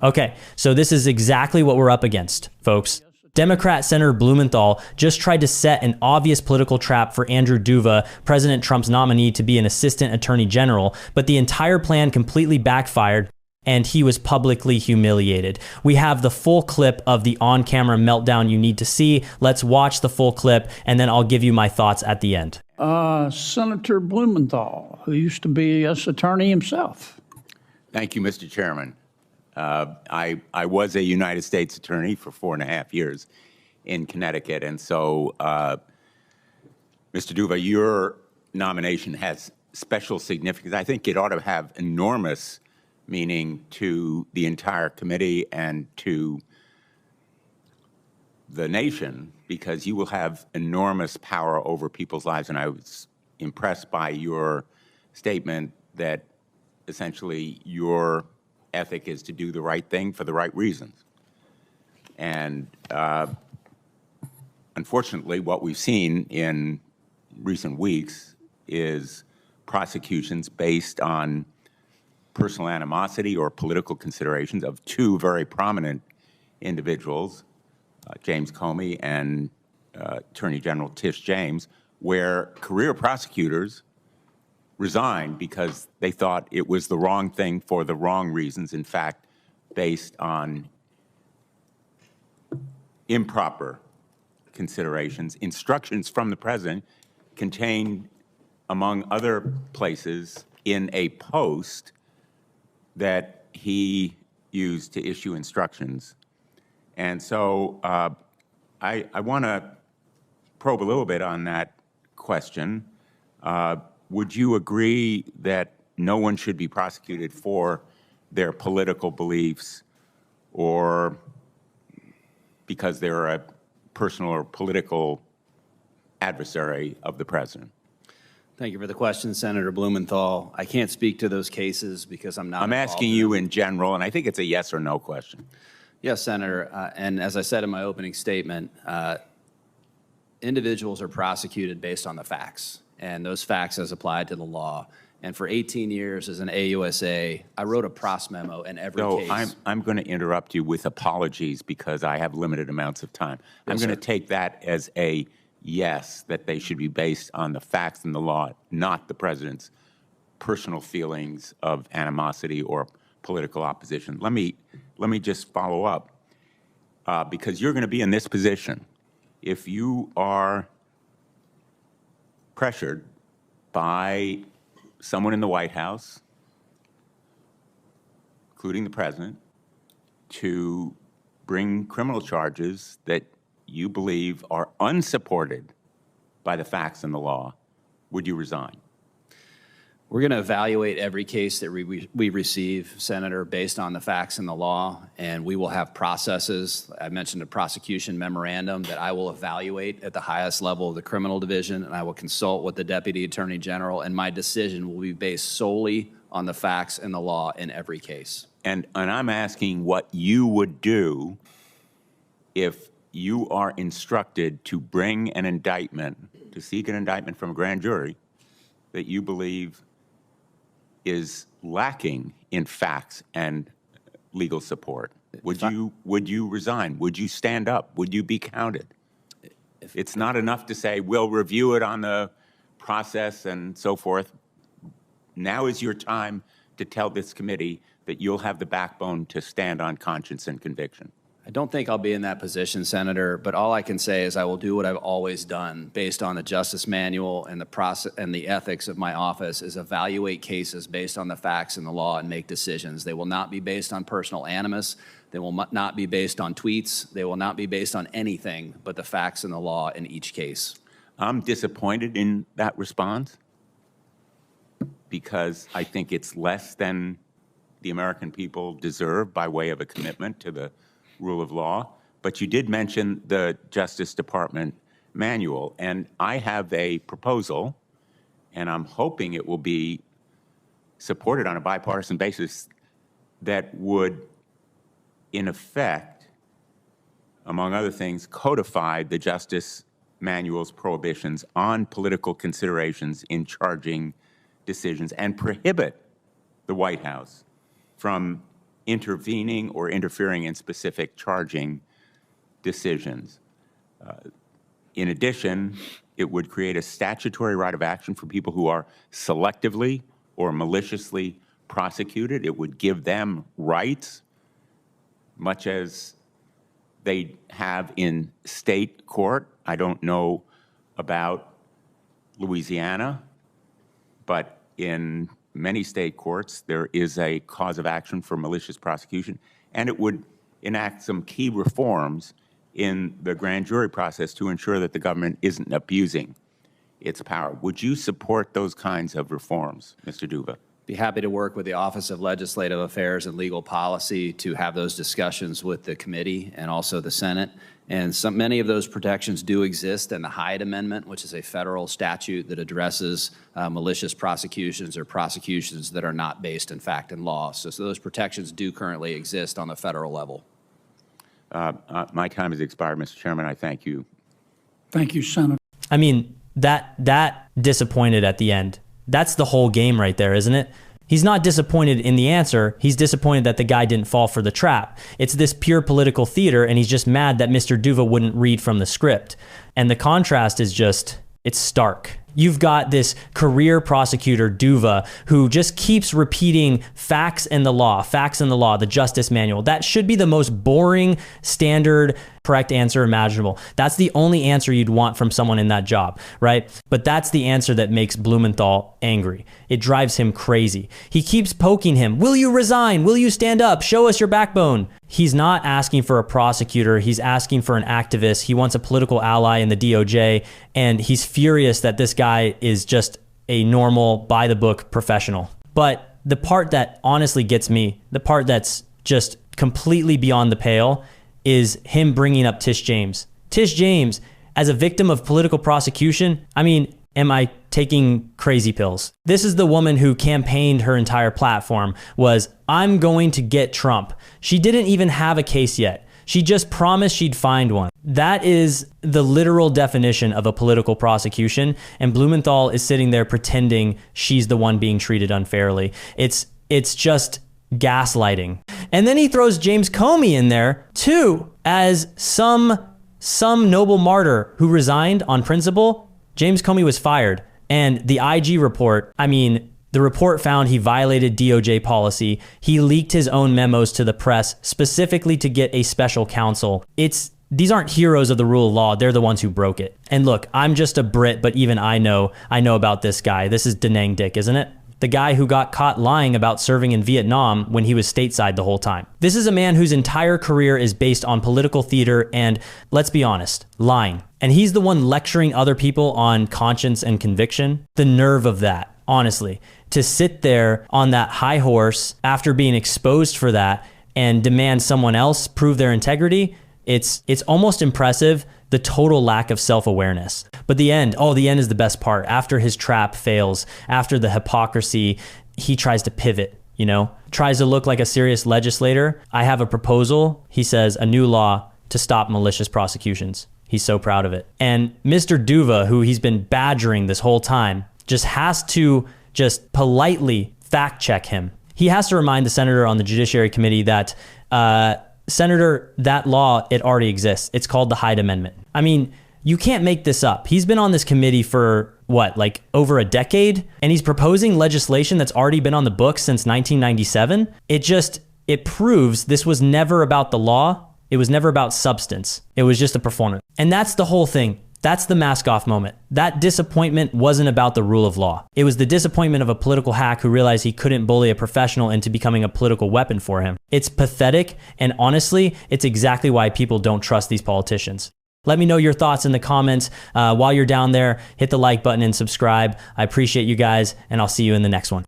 Okay, so this is exactly what we're up against, folks. Democrat Senator Blumenthal just tried to set an obvious political trap for Andrew Duva, President Trump's nominee to be an assistant attorney general, but the entire plan completely backfired and he was publicly humiliated. We have the full clip of the on-camera meltdown you need to see. Let's watch the full clip and then I'll give you my thoughts at the end. Senator Blumenthal, who used to be a U.S. attorney himself. Thank you, Mr. Chairman. I was a United States attorney for 4.5 years in Connecticut, and so, Mr. Duva, your nomination has special significance. I think it ought to have enormous meaning to the entire committee and to the nation, because you will have enormous power over people's lives. And I was impressed by your statement that essentially your ethic is to do the right thing for the right reasons. And unfortunately, what we've seen in recent weeks is prosecutions based on personal animosity or political considerations of two very prominent individuals, James Comey and Attorney General Tish James, where career prosecutors resigned because they thought it was the wrong thing for the wrong reasons, in fact, based on improper considerations. Instructions from the president contained, among other places, in a post that he used to issue instructions. And so I want to probe a little bit on that question. Would you agree that no one should be prosecuted for their political beliefs or because they're a personal or political adversary of the president? Thank you for the question, Senator Blumenthal. I can't speak to those cases because I'm not I'm asking you in general, and I think it's a yes or no question. Yes, Senator. And as I said in my opening statement, individuals are prosecuted based on the facts, and those facts as applied to the law. And for 18 years as an AUSA, I wrote a pros memo in every case. So I'm going to interrupt you with apologies because I have limited amounts of time. I'm going to take that as a yes, that they should be based on the facts and the law, not the president's personal feelings of animosity or political opposition. Let me just follow up, because you're going to be in this position if you are pressured by someone in the White House, including the president, to bring criminal charges that you believe are unsupported by the facts and the law. Would you resign? We're going to evaluate every case that we receive, Senator, based on the facts and the law, and we will have processes. I mentioned a prosecution memorandum that I will evaluate at the highest level of the criminal division, and I will consult with the Deputy Attorney General, and my decision will be based solely on the facts and the law in every case. And I'm asking what you would do if you are instructed to bring an indictment, to seek an indictment from a grand jury that you believe is lacking in facts and legal support. Would you resign? Would you stand up? Would you be counted? It's not enough to say, we'll review it on the process and so forth. Now is your time to tell this committee that you'll have the backbone to stand on conscience and conviction. I don't think I'll be in that position, Senator, but all I can say is I will do what I've always done based on the Justice Manual and the process and the ethics of my office is evaluate cases based on the facts and the law and make decisions. They will not be based on personal animus. They will not be based on tweets. They will not be based on anything but the facts and the law in each case. I'm disappointed in that response because I think it's less than the American people deserve by way of a commitment to the rule of law. But you did mention the Justice Department manual, and I have a proposal, and I'm hoping it will be supported on a bipartisan basis that would, in effect, among other things, codify the Justice Manual's prohibitions on political considerations in charging decisions and prohibit the White House from intervening or interfering in specific charging decisions. In addition, it would create a statutory right of action for people who are selectively or maliciously prosecuted. It would give them rights, much as they have in state court. I don't know about Louisiana, but in many state courts, there is a cause of action for malicious prosecution, and it would enact some key reforms in the grand jury process to ensure that the government isn't abusing its power. Would you support those kinds of reforms, Mr. Duva? Be happy to work with the Office of Legislative Affairs and Legal Policy to have those discussions with the committee and also the Senate. And many of those protections do exist in the Hyde Amendment, which is a federal statute that addresses malicious prosecutions or prosecutions that are not based in fact in law. So those protections do currently exist on the federal level. My time has expired, Mr. Chairman. I thank you. Thank you, Senator. I mean, that disappointed at the end. That's the whole game right there, isn't it? He's not disappointed in the answer. He's disappointed that the guy didn't fall for the trap. It's this pure political theater, and he's just mad that Mr. Duva wouldn't read from the script. And the contrast is just, it's stark. You've got this career prosecutor, Duva, who just keeps repeating facts in the law, the justice manual. That should be the most boring, standard, correct answer imaginable. That's the only answer you'd want from someone in that job, right? But that's the answer that makes Blumenthal angry. It drives him crazy. He keeps poking him. Will you resign? Will you stand up? Show us your backbone. He's not asking for a prosecutor. He's asking for an activist. He wants a political ally in the DOJ, and he's furious that this guy is just a normal, by-the-book professional. But the part that honestly gets me, the part that's just completely beyond the pale, is him bringing up Tish James. Tish James, as a victim of political prosecution, I mean, am I taking crazy pills? This is the woman who campaigned her entire platform was, I'm going to get Trump. She didn't even have a case yet. She just promised she'd find one. That is the literal definition of a political prosecution, and Blumenthal is sitting there pretending she's the one being treated unfairly. It's just gaslighting. And then he throws James Comey in there too, as some noble martyr who resigned on principle. James Comey was fired. And the IG report, I mean, the report found he violated DOJ policy. He leaked his own memos to the press specifically to get a special counsel. These aren't heroes of the rule of law. They're the ones who broke it. And look, I'm just a Brit, but even I know about this guy. This is Da Nang Dick, isn't it? The guy who got caught lying about serving in Vietnam when he was stateside the whole time. This is a man whose entire career is based on political theater and, let's be honest, lying. And he's the one lecturing other people on conscience and conviction. The nerve of that, honestly, to sit there on that high horse after being exposed for that and demand someone else prove their integrity, it's almost impressive, the total lack of self-awareness. But the end is the best part. After his trap fails, after the hypocrisy, he tries to pivot, tries to look like a serious legislator. I have a proposal. He says a new law to stop malicious prosecutions. He's so proud of it. And Mr. Duva, who he's been badgering this whole time, just has to just politely fact check him. He has to remind the senator on the Judiciary Committee that, Senator, that law, it already exists. It's called the Hyde Amendment. I mean, you can't make this up. He's been on this committee for over a decade, and he's proposing legislation that's already been on the books since 1997. It proves this was never about the law. It was never about substance. It was just a performance. And that's the whole thing. That's the mask off moment. That disappointment wasn't about the rule of law. It was the disappointment of a political hack who realized he couldn't bully a professional into becoming a political weapon for him. It's pathetic, and honestly, it's exactly why people don't trust these politicians. Let me know your thoughts in the comments. While you're down there, hit the like button and subscribe. I appreciate you guys, and I'll see you in the next one.